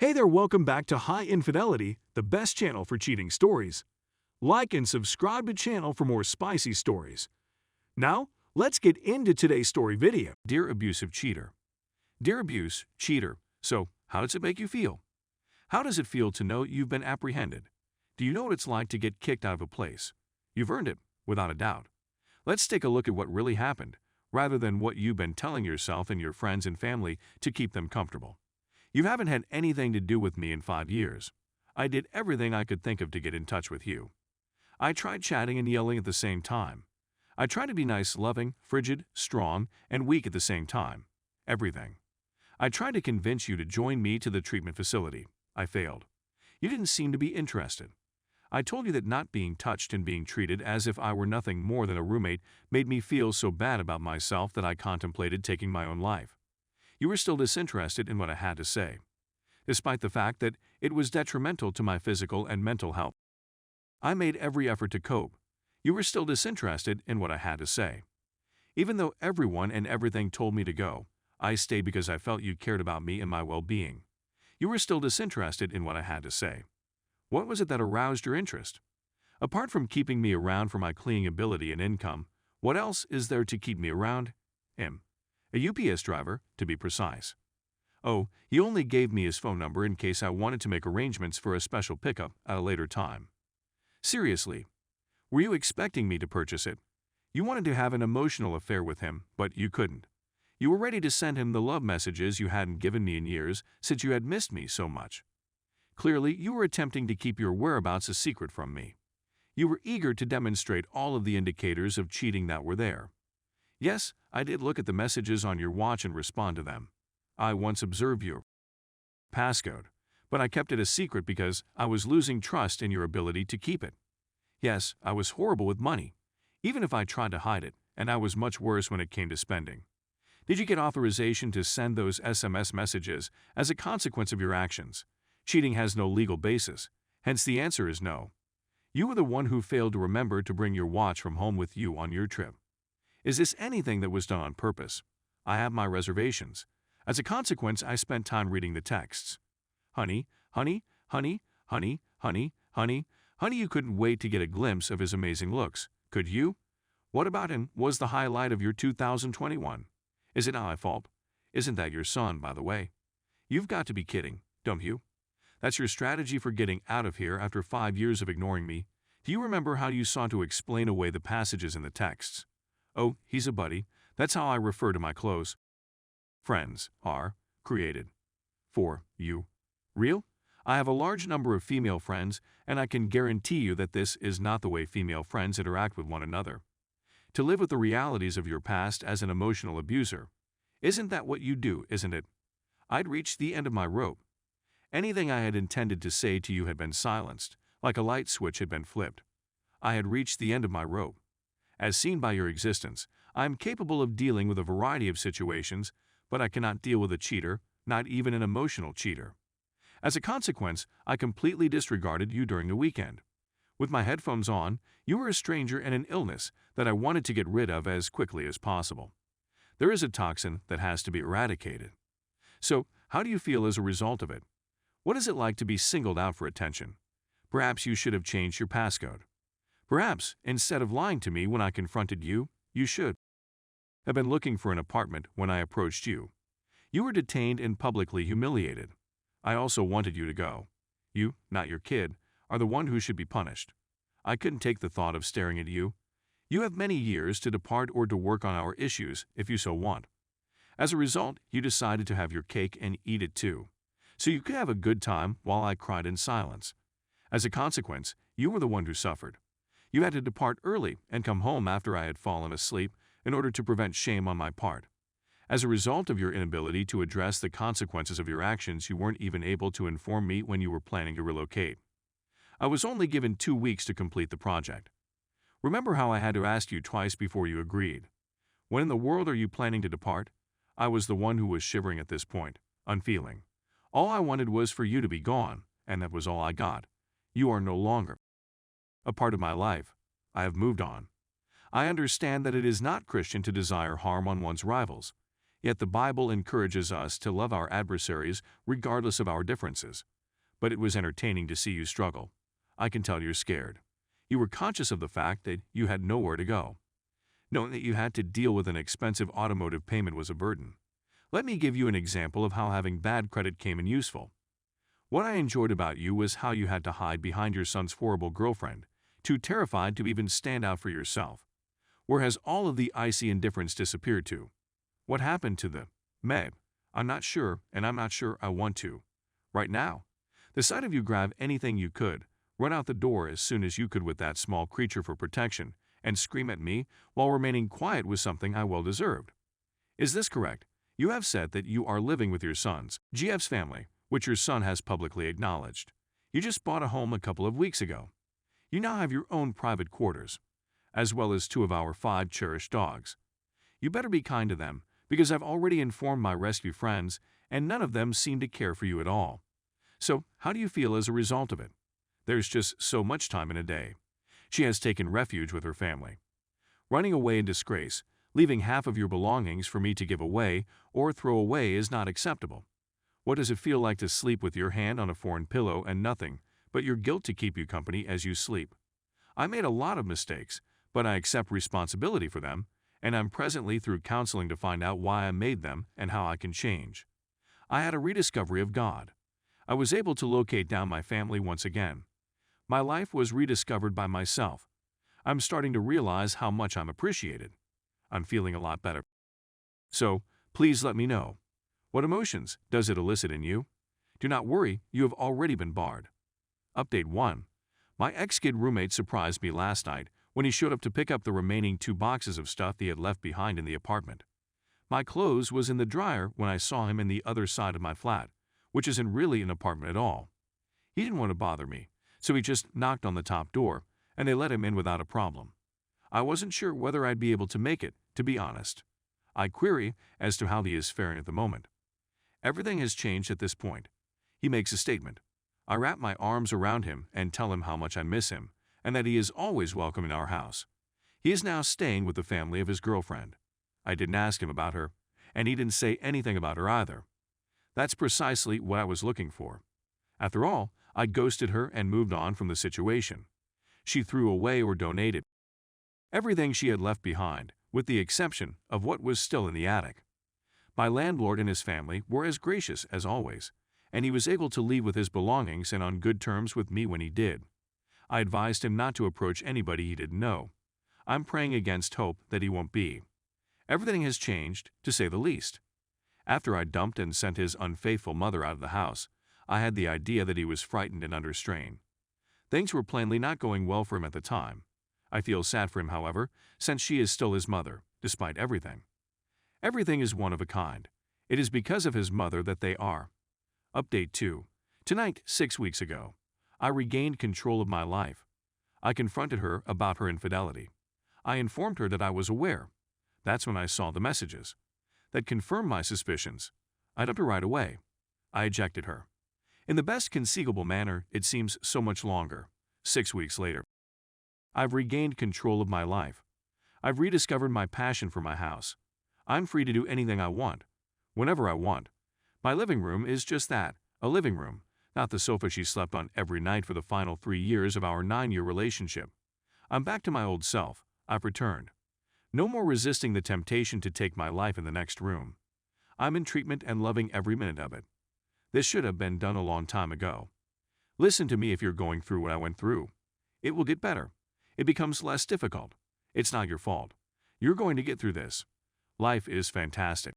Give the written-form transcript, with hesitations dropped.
Hey there, welcome back to High Infidelity, the best channel for cheating stories. Like and subscribe to channel for more spicy stories. Now, let's get into today's story video. Dear Abusive Cheater. Dear Abuse Cheater, so how does it make you feel? How does it feel to know you've been apprehended? Do you know what it's like to get kicked out of a place? You've earned it, without a doubt. Let's take a look at what really happened, rather than what you've been telling yourself and your friends and family to keep them comfortable. You haven't had anything to do with me in 5 years. I did everything I could think of to get in touch with you. I tried chatting and yelling at the same time. I tried to be nice, loving, frigid, strong, and weak at the same time. Everything. I tried to convince you to join me to the treatment facility. I failed. You didn't seem to be interested. I told you that not being touched and being treated as if I were nothing more than a roommate made me feel so bad about myself that I contemplated taking my own life. You were still disinterested in what I had to say, despite the fact that it was detrimental to my physical and mental health. I made every effort to cope. You were still disinterested in what I had to say. Even though everyone and everything told me to go, I stayed because I felt you cared about me and my well-being. You were still disinterested in what I had to say. What was it that aroused your interest? Apart from keeping me around for my cleaning ability and income, what else is there to keep me around? A UPS driver, to be precise. Oh, he only gave me his phone number in case I wanted to make arrangements for a special pickup at a later time. Seriously, were you expecting me to purchase it? You wanted to have an emotional affair with him, but you couldn't. You were ready to send him the love messages you hadn't given me in years since you had missed me so much. Clearly, you were attempting to keep your whereabouts a secret from me. You were eager to demonstrate all of the indicators of cheating that were there. Yes, I did look at the messages on your watch and respond to them. I once observed your passcode, but I kept it a secret because I was losing trust in your ability to keep it. Yes, I was horrible with money, even if I tried to hide it, and I was much worse when it came to spending. Did you get authorization to send those SMS messages as a consequence of your actions? Cheating has no legal basis, hence the answer is no. You were the one who failed to remember to bring your watch from home with you on your trip. Is this anything that was done on purpose? I have my reservations. As a consequence, I spent time reading the texts. Honey, honey, honey, honey, honey, honey, honey, you couldn't wait to get a glimpse of his amazing looks, could you? What about him was the highlight of your 2021? Is it my fault? Isn't that your son, by the way? You've got to be kidding, don't you? That's your strategy for getting out of here after 5 years of ignoring me. Do you remember how you sought to explain away the passages in the texts? Oh, he's a buddy. That's how I refer to my close friends are created for you. Real? I have a large number of female friends, and I can guarantee you that this is not the way female friends interact with one another. To live with the realities of your past as an emotional abuser. Isn't that what you do, isn't it? I'd reached the end of my rope. Anything I had intended to say to you had been silenced, like a light switch had been flipped. I had reached the end of my rope. As seen by your existence, I am capable of dealing with a variety of situations, but I cannot deal with a cheater, not even an emotional cheater. As a consequence, I completely disregarded you during the weekend. With my headphones on, you were a stranger and an illness that I wanted to get rid of as quickly as possible. There is a toxin that has to be eradicated. So, how do you feel as a result of it? What is it like to be singled out for attention? Perhaps you should have changed your passcode. Perhaps, instead of lying to me when I confronted you, you should have been looking for an apartment when I approached you. You were detained and publicly humiliated. I also wanted you to go. You, not your kid, are the one who should be punished. I couldn't take the thought of staring at you. You have many years to depart or to work on our issues if you so want. As a result, you decided to have your cake and eat it too, so you could have a good time while I cried in silence. As a consequence, you were the one who suffered. You had to depart early and come home after I had fallen asleep in order to prevent shame on my part. As a result of your inability to address the consequences of your actions, you weren't even able to inform me when you were planning to relocate. I was only given 2 weeks to complete the project. Remember how I had to ask you twice before you agreed? When in the world are you planning to depart? I was the one who was shivering at this point, unfeeling. All I wanted was for you to be gone, and that was all I got. You are no longer a part of my life. I have moved on. I understand that it is not Christian to desire harm on one's rivals. Yet the Bible encourages us to love our adversaries regardless of our differences. But it was entertaining to see you struggle. I can tell you're scared. You were conscious of the fact that you had nowhere to go. Knowing that you had to deal with an expensive automotive payment was a burden. Let me give you an example of how having bad credit came in useful. What I enjoyed about you was how you had to hide behind your son's horrible girlfriend, too terrified to even stand out for yourself. Where has all of the icy indifference disappeared to? What happened to the, "Meb, I'm not sure and I'm not sure I want to," right now? The sight of you grab anything you could, run out the door as soon as you could with that small creature for protection, and scream at me while remaining quiet was something I well deserved. Is this correct? You have said that you are living with your son's, GF's family, which your son has publicly acknowledged. You just bought a home a couple of weeks ago. You now have your own private quarters, as well as 2 of our 5 cherished dogs. You better be kind to them, because I've already informed my rescue friends, and none of them seem to care for you at all. So, how do you feel as a result of it? There's just so much time in a day. She has taken refuge with her family. Running away in disgrace, leaving half of your belongings for me to give away or throw away is not acceptable. What does it feel like to sleep with your hand on a foreign pillow and nothing but your guilt to keep you company as you sleep? I made a lot of mistakes, but I accept responsibility for them, and I'm presently through counseling to find out why I made them and how I can change. I had a rediscovery of God. I was able to locate down my family once again. My life was rediscovered by myself. I'm starting to realize how much I'm appreciated. I'm feeling a lot better. So, please let me know. What emotions does it elicit in you? Do not worry, you have already been barred. Update 1. My ex-kid roommate surprised me last night when he showed up to pick up the remaining 2 boxes of stuff he had left behind in the apartment. My clothes was in the dryer when I saw him in the other side of my flat, which isn't really an apartment at all. He didn't want to bother me, so he just knocked on the top door, and they let him in without a problem. I wasn't sure whether I'd be able to make it, to be honest. I query as to how he is faring at the moment. Everything has changed at this point. He makes a statement. I wrap my arms around him and tell him how much I miss him, and that he is always welcome in our house. He is now staying with the family of his girlfriend. I didn't ask him about her, and he didn't say anything about her either. That's precisely what I was looking for. After all, I ghosted her and moved on from the situation. She threw away or donated everything she had left behind, with the exception of what was still in the attic. My landlord and his family were as gracious as always, and he was able to leave with his belongings and on good terms with me when he did. I advised him not to approach anybody he didn't know. I'm praying against hope that he won't be. Everything has changed, to say the least. After I dumped and sent his unfaithful mother out of the house, I had the idea that he was frightened and under strain. Things were plainly not going well for him at the time. I feel sad for him, however, since she is still his mother, despite everything. Everything is one of a kind. It is because of his mother that they are. Update 2. Tonight, 6 weeks ago, I regained control of my life. I confronted her about her infidelity. I informed her that I was aware. That's when I saw the messages. That confirmed my suspicions. I dumped her right away. I ejected her. In the best conceivable manner, it seems so much longer. 6 weeks later. I've regained control of my life. I've rediscovered my passion for my house. I'm free to do anything I want, whenever I want. My living room is just that, a living room, not the sofa she slept on every night for the final 3 years of our 9-year relationship. I'm back to my old self. I've returned. No more resisting the temptation to take my life in the next room. I'm in treatment and loving every minute of it. This should have been done a long time ago. Listen to me if you're going through what I went through. It will get better. It becomes less difficult. It's not your fault. You're going to get through this. Life is fantastic.